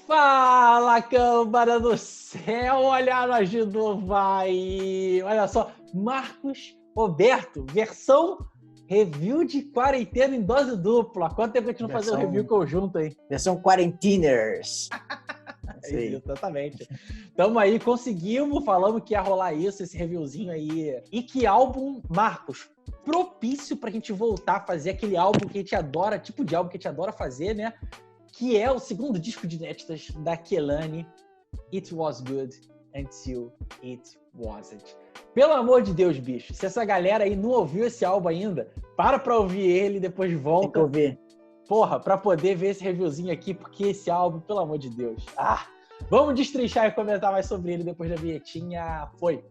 Fala, câmara do céu! Olha nós de novo aí! Olha só, Marcos Roberto, versão review de quarentena em dose dupla. Quanto tempo a gente não fazia um review conjunto aí? Versão Quarentiners. Exatamente. Tamo aí, conseguimos, falamos que ia rolar isso, esse reviewzinho aí. E que álbum, Marcos, propício pra gente voltar a fazer aquele álbum que a gente adora, tipo de álbum que a gente adora fazer, né? Que é o segundo disco de inéditas da Kehlani, It Was Good Until It Wasn't. Pelo amor de Deus, bicho, se essa galera aí não ouviu esse álbum ainda, pra ouvir ele e depois volta. Tem que ouvir. Porra, pra poder ver esse reviewzinho aqui, porque esse álbum, pelo amor de Deus. Vamos destrinchar e comentar mais sobre ele depois da vinhetinha. Foi!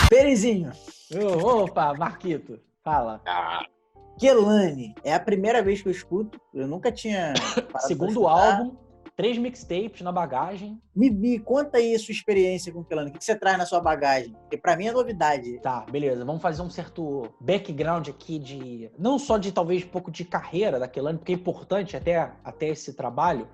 Perizinho. Opa, Marquito, fala. Kehlani, é a primeira vez que eu escuto. Eu nunca tinha Segundo álbum, 3 mixtapes na bagagem. Me conta aí a sua experiência com Kehlani. O que você traz na sua bagagem? Porque pra mim é novidade. Tá, beleza. Vamos fazer um certo background aqui de... Não só de, talvez, um pouco de carreira da Kehlani, porque é importante até esse trabalho,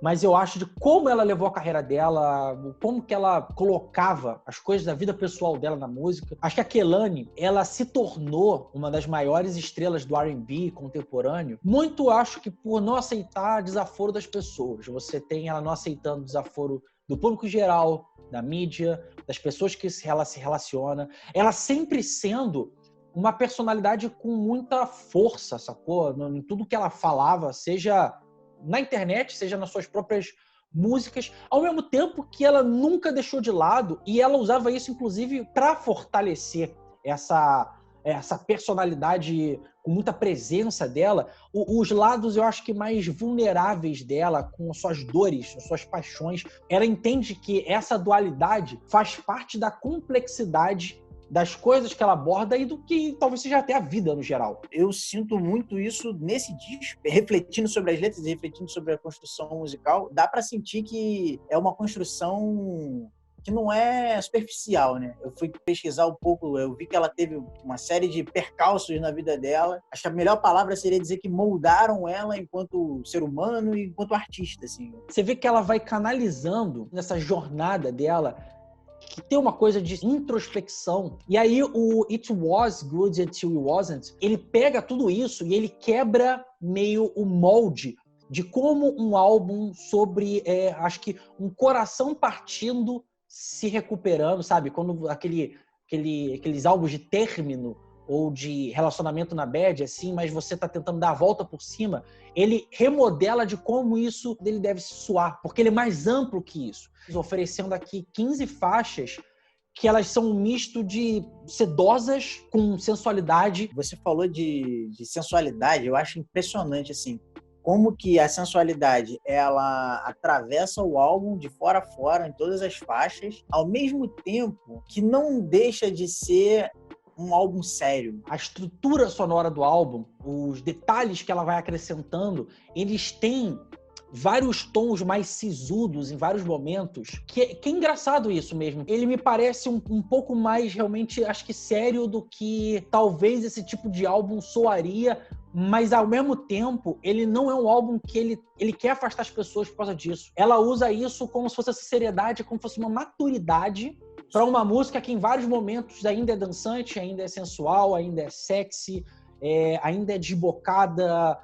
mas eu acho de como ela levou a carreira dela, como que ela colocava as coisas da vida pessoal dela na música. Acho que a Kehlani, ela se tornou uma das maiores estrelas do R&B contemporâneo, muito acho que por não aceitar desaforo das pessoas. Você tem ela não aceitando desaforo do público geral, da mídia, das pessoas que ela se relaciona. Ela sempre sendo uma personalidade com muita força, sacou? Em tudo que ela falava, seja na internet, seja nas suas próprias músicas, ao mesmo tempo que ela nunca deixou de lado, e ela usava isso, inclusive, para fortalecer essa personalidade com muita presença dela, os lados, eu acho que mais vulneráveis dela, com suas dores, suas paixões. Ela entende que essa dualidade faz parte da complexidade das coisas que ela aborda e do que talvez seja até a vida no geral. Eu sinto muito isso nesse disco, refletindo sobre as letras e refletindo sobre a construção musical. Dá pra sentir que é uma construção que não é superficial, né? Eu fui pesquisar um pouco, eu vi que ela teve uma série de percalços na vida dela. Acho que a melhor palavra seria dizer que moldaram ela enquanto ser humano e enquanto artista, assim. Você vê que ela vai canalizando nessa jornada dela, que tem uma coisa de introspecção. E aí o It Was Good Until It Wasn't, ele pega tudo isso e ele quebra meio o molde de como um álbum sobre, acho que um coração partindo, se recuperando, sabe? Quando aqueles álbuns de término ou de relacionamento na bad, assim, mas você tá tentando dar a volta por cima, ele remodela de como isso dele deve soar, porque ele é mais amplo que isso. Oferecendo aqui 15 faixas que elas são um misto de sedosas com sensualidade. Você falou de sensualidade, eu acho impressionante, assim, como que a sensualidade, ela atravessa o álbum de fora a fora, em todas as faixas, ao mesmo tempo que não deixa de ser um álbum sério. A estrutura sonora do álbum, os detalhes que ela vai acrescentando, eles têm vários tons mais sisudos em vários momentos, que é engraçado isso mesmo. Ele me parece um pouco mais, realmente, acho que sério do que talvez esse tipo de álbum soaria, mas ao mesmo tempo, ele não é um álbum que ele quer afastar as pessoas por causa disso. Ela usa isso como se fosse essa seriedade, como se fosse uma maturidade para uma música que em vários momentos ainda é dançante, ainda é sensual, ainda é sexy, ainda é desbocada,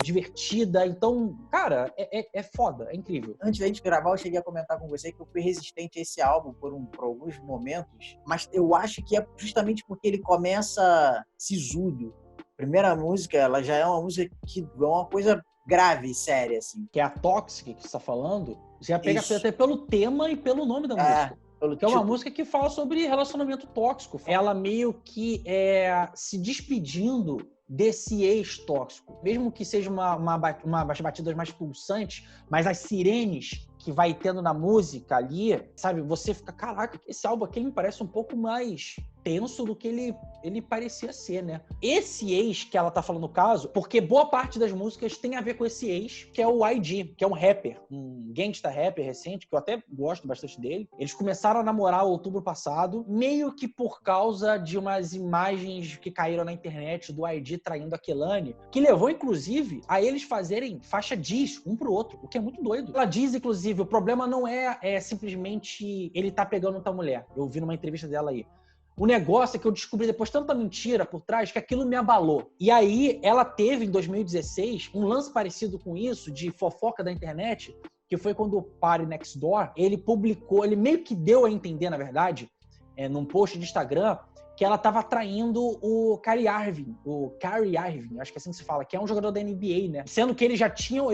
divertida. Então, cara, é foda, é incrível. Antes da gente gravar, eu cheguei a comentar com você que eu fui resistente a esse álbum por alguns momentos, mas eu acho que é justamente porque ele começa sisudo. A primeira música, ela já é uma música que é uma coisa grave e séria, assim. Que é a Toxic que você tá falando, já pega até pelo tema e pelo nome da música. Que é uma música que fala sobre relacionamento tóxico. Ela meio que se despedindo desse ex-tóxico. Mesmo que seja umas batidas mais pulsantes, mas as sirenes que vai tendo na música ali, sabe? Você fica, caraca, esse álbum aqui me parece um pouco mais tenso do que ele parecia ser, né? Esse ex que ela tá falando no caso, porque boa parte das músicas tem a ver com esse ex, que é o YG, que é um rapper, um gangsta rapper recente, que eu até gosto bastante dele. Eles começaram a namorar em outubro passado, meio que por causa de umas imagens que caíram na internet do YG traindo a Kehlani, que levou, inclusive, a eles fazerem faixa diss um pro outro, o que é muito doido. Ela diz, inclusive, o problema não é simplesmente ele tá pegando outra mulher. Eu vi numa entrevista dela aí. O negócio é que eu descobri depois tanta mentira por trás que aquilo me abalou. E aí, ela teve, em 2016, um lance parecido com isso, de fofoca da internet, que foi quando o Party Next Door, ele publicou, ele meio que deu a entender, na verdade, num post de Instagram, que ela estava traindo o Kyrie Irving, acho que é assim que se fala, que é um jogador da NBA, né? Sendo que eles já tinham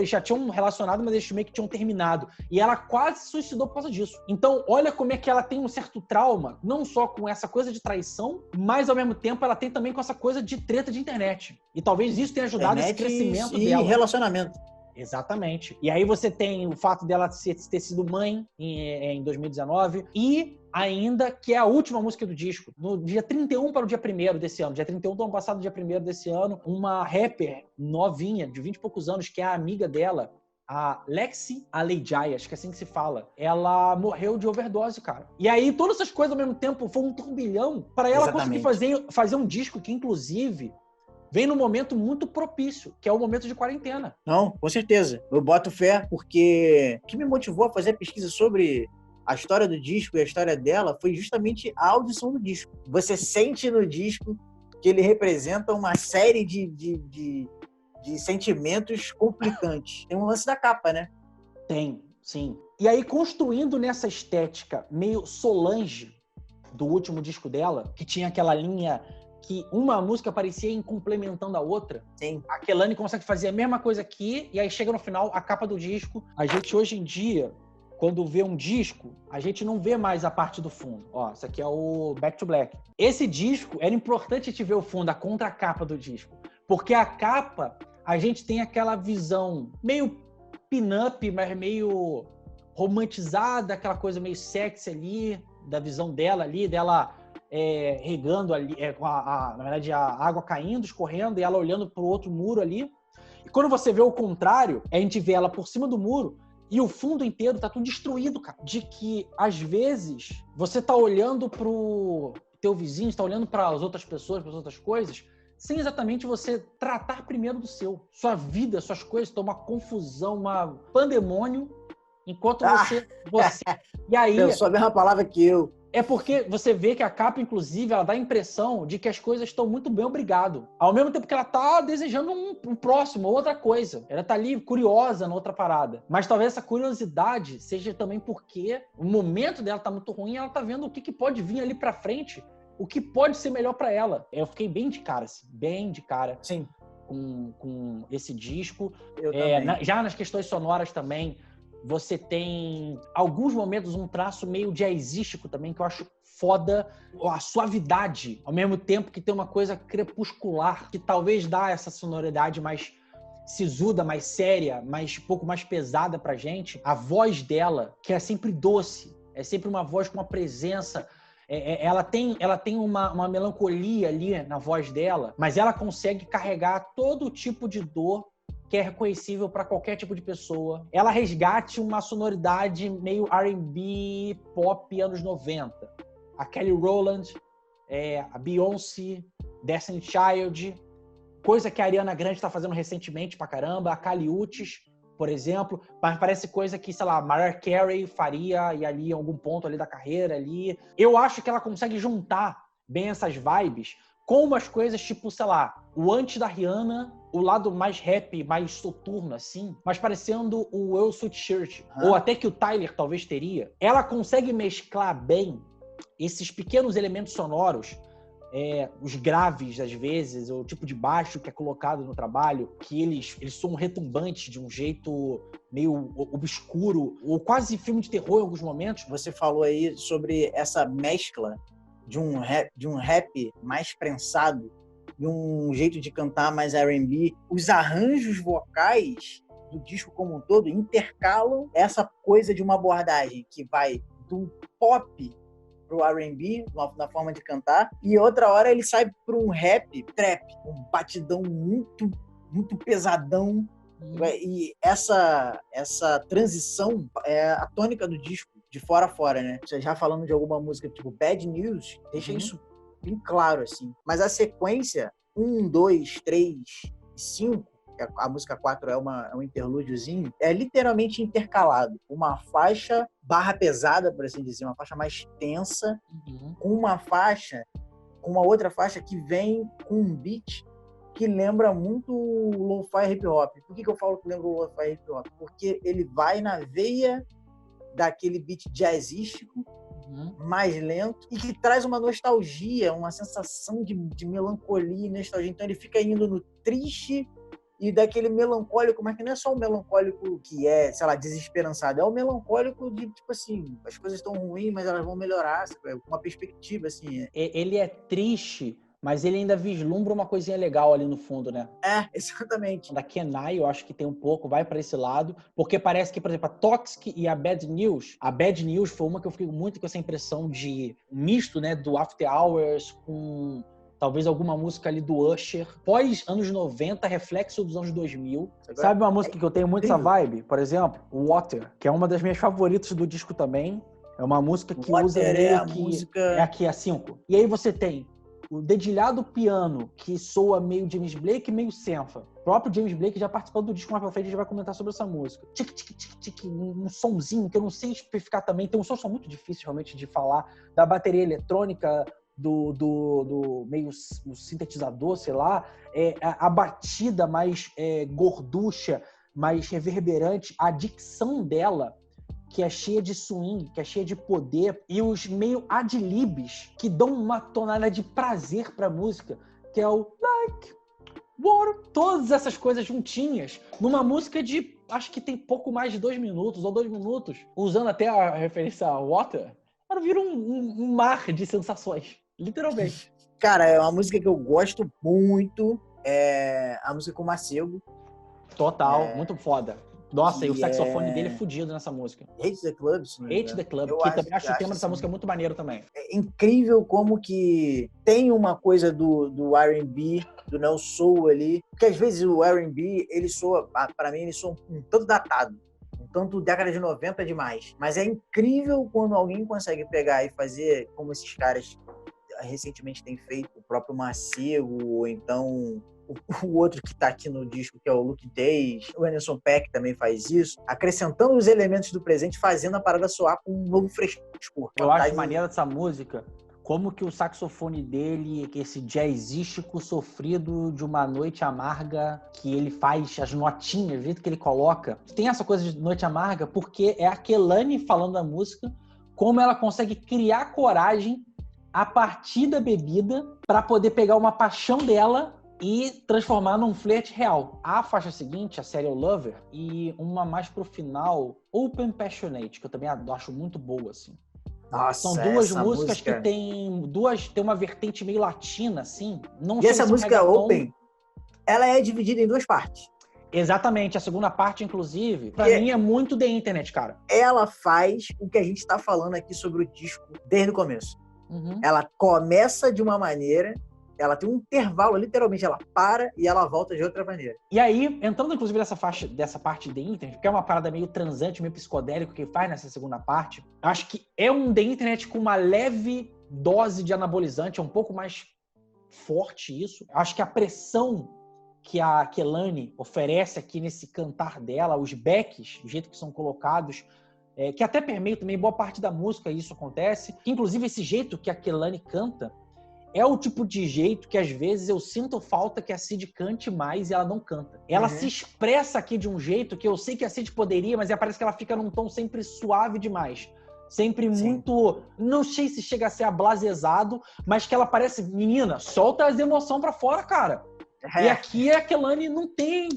relacionado, mas eles meio que tinham terminado. E ela quase se suicidou por causa disso. Então, olha como é que ela tem um certo trauma, não só com essa coisa de traição, mas ao mesmo tempo ela tem também com essa coisa de treta de internet. E talvez isso tenha ajudado esse crescimento dela. E relacionamento. Exatamente. E aí você tem o fato dela ter sido mãe em 2019 e ainda que é a última música do disco, no dia 31 para o dia 1º desse ano, dia 31 do ano passado, dia 1º desse ano, uma rapper novinha, de 20 e poucos anos, que é a amiga dela, a Lexi Aleijai, acho que é assim que se fala, ela morreu de overdose, cara. E aí todas essas coisas ao mesmo tempo foi um turbilhão para ela conseguir fazer um disco que, inclusive, vem num momento muito propício, que é o momento de quarentena. Não, com certeza. Eu boto fé porque o que me motivou a fazer a pesquisa sobre a história do disco e a história dela foi justamente a audição do disco. Você sente no disco que ele representa uma série de sentimentos complicantes. Tem um lance da capa, né? Tem, sim. E aí, construindo nessa estética meio Solange do último disco dela, que tinha aquela linha que uma música parecia ir complementando a outra. Sim. A Kehlani consegue fazer a mesma coisa aqui, e aí chega no final, a capa do disco. A gente, hoje em dia, quando vê um disco, a gente não vê mais a parte do fundo. Ó, isso aqui é o Back to Black. Esse disco, era importante a gente ver o fundo, a contracapa do disco. Porque a capa, a gente tem aquela visão meio pin-up, mas meio romantizada, aquela coisa meio sexy ali, da visão dela ali, dela regando ali, na verdade, a água caindo, escorrendo, e ela olhando pro outro muro ali. E quando você vê o contrário, a gente vê ela por cima do muro e o fundo inteiro tá tudo destruído, cara. De que, às vezes, você tá olhando pro teu vizinho, tá olhando para as outras pessoas, para as outras coisas, sem exatamente você tratar primeiro do seu. Sua vida, suas coisas estão uma confusão, uma pandemônio, enquanto você... E aí... Pensou a mesma palavra que eu. É porque você vê que a capa, inclusive, ela dá a impressão de que as coisas estão muito bem, obrigado. Ao mesmo tempo que ela tá desejando um próximo, outra coisa. Ela tá ali curiosa na outra parada. Mas talvez essa curiosidade seja também porque o momento dela tá muito ruim e ela tá vendo o que pode vir ali pra frente, o que pode ser melhor pra ela. Eu fiquei bem de cara, assim, bem de cara. Sim. Com esse disco. Eu também. Já nas questões sonoras também, você tem alguns momentos um traço meio jazzístico também, que eu acho foda. A suavidade, ao mesmo tempo que tem uma coisa crepuscular, que talvez dá essa sonoridade mais sisuda, mais séria, um pouco mais pesada pra gente. A voz dela, que é sempre doce, é sempre uma voz com uma presença. Ela tem uma melancolia ali na voz dela, mas ela consegue carregar todo tipo de dor que é reconhecível para qualquer tipo de pessoa. Ela resgate uma sonoridade meio R&B, pop, anos 90. A Kelly Rowland, a Beyoncé, Destiny Child, coisa que a Ariana Grande está fazendo recentemente pra caramba, a Kali Uchis, por exemplo, mas parece coisa que, sei lá, Mariah Carey faria e ali em algum ponto ali da carreira ali. Eu acho que ela consegue juntar bem essas vibes com umas coisas tipo, sei lá, o antes da Rihanna, o lado mais rap, mais soturno, assim, mas parecendo o Earl Sweatshirt, ou até que o Tyler talvez teria. Ela consegue mesclar bem esses pequenos elementos sonoros, os graves, às vezes, o tipo de baixo que é colocado no trabalho, que eles são retumbantes de um jeito meio obscuro, ou quase filme de terror em alguns momentos. Você falou aí sobre essa mescla de um rap mais prensado e um jeito de cantar mais R&B. Os arranjos vocais do disco como um todo intercalam essa coisa de uma abordagem que vai do pop pro R&B, na forma de cantar, e outra hora ele sai para um rap, trap, um batidão muito, muito pesadão. E essa transição é a tônica do disco, de fora a fora, né? Você já falando de alguma música tipo Bad News, deixa isso bem claro, assim. Mas a sequência, 1, 2, 3 e 5, a música 4 é um interlúdiozinho, é literalmente intercalado. Uma faixa barra pesada, por assim dizer, uma faixa mais tensa, com uma outra faixa que vem com um beat que lembra muito o lo-fi hip-hop. Por que eu falo que lembra o lo-fi hip-hop? Porque ele vai na veia daquele beat jazzístico, mais lento, e que traz uma nostalgia, uma sensação de melancolia e nostalgia. Então ele fica indo no triste e daquele melancólico, mas que não é só o melancólico que é, sei lá, desesperançado, é o melancólico de, tipo assim, as coisas estão ruins, mas elas vão melhorar, sabe? Uma perspectiva, assim. Ele é triste, mas ele ainda vislumbra uma coisinha legal ali no fundo, né? É, exatamente. Da Kenai, eu acho que tem um pouco, vai para esse lado, porque parece que, por exemplo, a Toxic e a Bad News foi uma que eu fiquei muito com essa impressão de misto, né, do After Hours com talvez alguma música ali do Usher, pós anos 90, reflexo dos anos 2000. Sabe uma música que eu tenho muito essa vibe? Por exemplo, Water, que é uma das minhas favoritas do disco também. É uma música que Water usa meio que... música... É aqui, a 5. E aí você tem o dedilhado piano, que soa meio James Blake, meio Senfa. O próprio James Blake já participou do disco, mais pra frente a gente vai comentar sobre essa música. Tic, tic, tic, tic, um sonzinho que eu não sei especificar também. Tem um som muito difícil realmente de falar, da bateria eletrônica, do meio o sintetizador, sei lá, a batida mais gorducha, mais reverberante, a dicção dela, que é cheia de swing, que é cheia de poder, e os meio adlibs que dão uma tonalidade de prazer pra música, que é o like water, todas essas coisas juntinhas, numa música de, acho que tem pouco mais de 2 minutos, ou 2 minutos, usando até a referência a water, ela vira um mar de sensações, literalmente. Cara, é uma música que eu gosto muito, é a música com o Macego. Total, muito foda. Nossa, e o saxofone dele é é fudido nessa música. Hate the Club, se não me Hate engano. the Club, Eu que também acho o tema dessa assim, música muito maneiro também. É incrível como que tem uma coisa do R&B, do neo soul ali, porque às vezes o R&B, ele soa, pra mim, ele soa um tanto datado, um tanto década de 90 demais. Mas é incrível quando alguém consegue pegar e fazer como esses caras recentemente têm feito, o próprio Macego, ou então o outro que tá aqui no disco, que é o Luke Days, o Anderson .Paak também faz isso, acrescentando os elementos do presente, fazendo a parada soar com um novo frescor. Eu acho maneiro dessa música, como que o saxofone dele, esse jazzístico sofrido de uma noite amarga, que ele faz as notinhas, o jeito que ele coloca. Tem essa coisa de noite amarga porque é a Kehlani falando a música, como ela consegue criar coragem a partir da bebida para poder pegar uma paixão dela e transformar num flerte real. A faixa seguinte, a Serial Lover, e uma mais pro final, Open Passionate, que eu também acho muito boa, assim. Nossa, são duas músicas que tem uma vertente meio latina, assim. Não e essa música reggaeton. Open, ela é dividida em 2 partes. Exatamente, a segunda parte, inclusive, pra mim é muito The Internet, cara. Ela faz o que a gente tá falando aqui sobre o disco desde o começo. Ela começa de uma maneira, ela tem um intervalo, literalmente, ela para e ela volta de outra maneira. E aí, entrando inclusive dessa parte de The Internet, que é uma parada meio transante, meio psicodélico que faz nessa segunda parte, acho que é um The Internet com uma leve dose de anabolizante, é um pouco mais forte isso. Acho que a pressão que a Kehlani oferece aqui nesse cantar dela, os backs, do jeito que são colocados, que até permeia também boa parte da música, e isso acontece. Inclusive, esse jeito que a Kehlani canta é o tipo de jeito que, às vezes, eu sinto falta que a Cid cante mais e ela não canta. Ela se expressa aqui de um jeito que eu sei que a Cid poderia, mas parece que ela fica num tom sempre suave demais. Sempre muito... Não sei se chega a ser ablasezado, mas que ela parece... Menina, solta as emoções pra fora, cara. E aqui a Kehlani não tem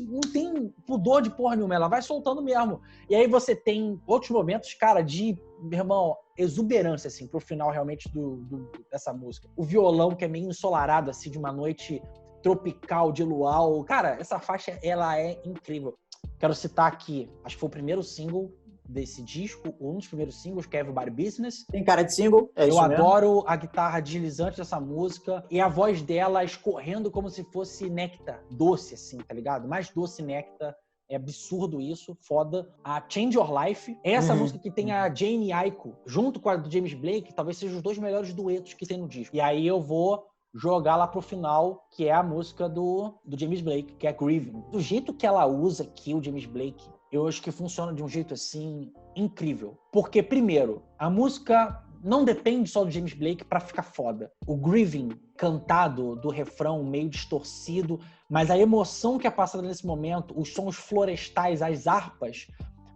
pudor de porra nenhuma, ela vai soltando mesmo. E aí você tem outros momentos, cara, de, meu irmão, exuberância, assim, pro final realmente dessa música. O violão, que é meio ensolarado, assim, de uma noite tropical, de luau. Cara, essa faixa, ela é incrível. Quero citar aqui, acho que foi o primeiro single desse disco, um dos primeiros singles, que é Everybody Business. Tem cara de single, é isso Eu mesmo. adoro a guitarra deslizante dessa música e a voz dela escorrendo como se fosse néctar, doce assim, tá ligado? Mais doce néctar. É absurdo isso, foda. A Change Your Life, essa música que tem a Jane Aiko, junto com a do James Blake, talvez sejam os 2 melhores duetos que tem no disco. E aí eu vou jogar lá pro final, que é a música do James Blake, que é Grieving. Do jeito que ela usa aqui, o James Blake, eu acho que funciona de um jeito, assim, incrível. Porque, primeiro, a música não depende só do James Blake pra ficar foda. O Grieving, cantado do refrão, meio distorcido, mas a emoção que é passada nesse momento, os sons florestais, as harpas,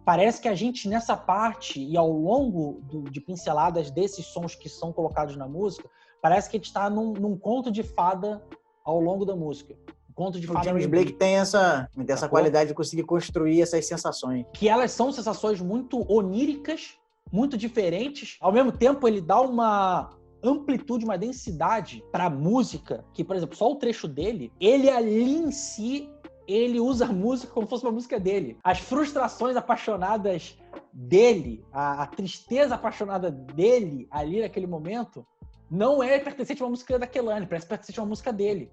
parece que a gente, nessa parte, e ao longo de pinceladas desses sons que são colocados na música, parece que a gente está num conto de fada ao longo da música. Conto de fada. O James Blake tem essa qualidade de conseguir construir essas sensações. Que elas são sensações muito oníricas, muito diferentes. Ao mesmo tempo, ele dá uma amplitude, uma densidade para a música, que, por exemplo, só o trecho dele, ele ali em si, ele usa a música como se fosse uma música dele. As frustrações apaixonadas dele, a tristeza apaixonada dele ali naquele momento, não é pertencente a uma música da Kehlani, parece pertencente a uma música dele.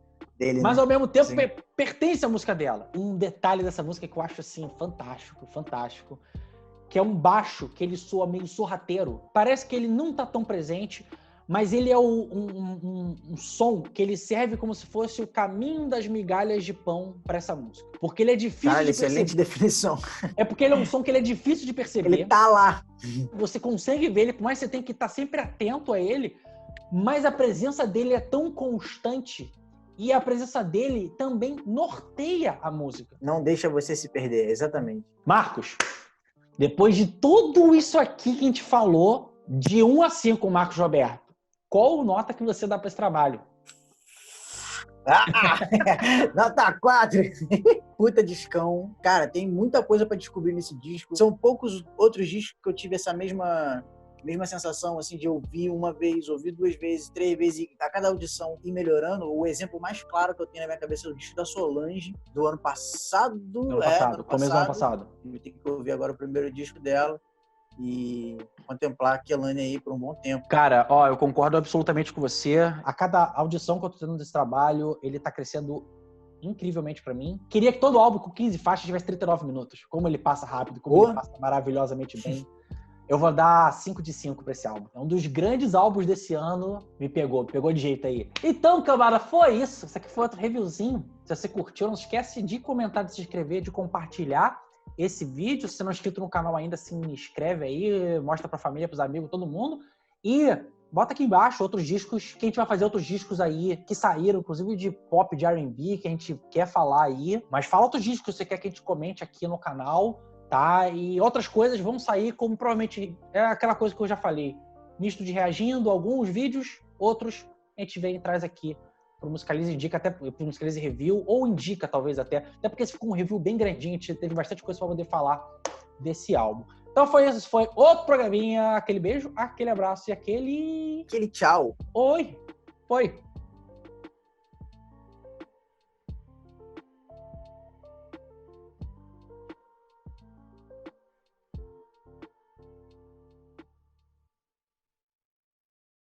Mas, ao mesmo tempo, pertence à música dela. Um detalhe dessa música que eu acho, assim, fantástico, que é um baixo que ele soa meio sorrateiro. Parece que ele não tá tão presente, mas ele é um som que ele serve como se fosse o caminho das migalhas de pão para essa música. Porque ele é difícil de perceber. Excelente definição. É porque ele é um som que ele é difícil de perceber. Ele tá lá. Você consegue ver ele, por mais que você tenha que estar sempre atento a ele, mas a presença dele é tão constante e a presença dele também norteia a música. Não deixa você se perder, exatamente. Marcos, depois de tudo isso aqui que a gente falou, de 1 a 5, Marcos Roberto, qual nota que você dá para esse trabalho? Nota 4. Puta discão. Cara, tem muita coisa para descobrir nesse disco. São poucos outros discos que eu tive essa mesma sensação, assim, de ouvir uma vez, ouvir 2 vezes, 3 vezes, e a cada audição ir melhorando. O exemplo mais claro que eu tenho na minha cabeça é o disco da Solange, do ano passado. Começo do ano passado. Eu tenho que ouvir agora o primeiro disco dela e contemplar a Kehlani aí por um bom tempo. Cara, eu concordo absolutamente com você. A cada audição que eu tô tendo desse trabalho, ele tá crescendo incrivelmente pra mim. Queria que todo álbum com 15 faixas tivesse 39 minutos. Como ele passa rápido, como ele passa maravilhosamente bem. Eu vou dar 5 de 5 pra esse álbum. É um dos grandes álbuns desse ano. Me pegou de jeito aí. Então, camarada, foi isso. Isso aqui foi outro reviewzinho. Se você curtiu, não esquece de comentar, de se inscrever, de compartilhar esse vídeo. Se você não é inscrito no canal ainda, se inscreve aí, mostra pra família, pros amigos, todo mundo. E bota aqui embaixo outros discos, que a gente vai fazer outros discos aí que saíram, inclusive de pop, de R&B, que a gente quer falar aí. Mas fala outros discos que você quer que a gente comente aqui no canal. Tá? E outras coisas vão sair, como provavelmente é aquela coisa que eu já falei. Misto de reagindo, alguns vídeos, outros a gente vem e traz aqui pro Musicalize Indica, até pro Musicalize Review, ou Indica talvez até porque esse ficou um review bem grandinho, a gente teve bastante coisa pra poder falar desse álbum. Então foi isso, foi outro programinha, aquele beijo, aquele abraço e aquele tchau. Oi, foi.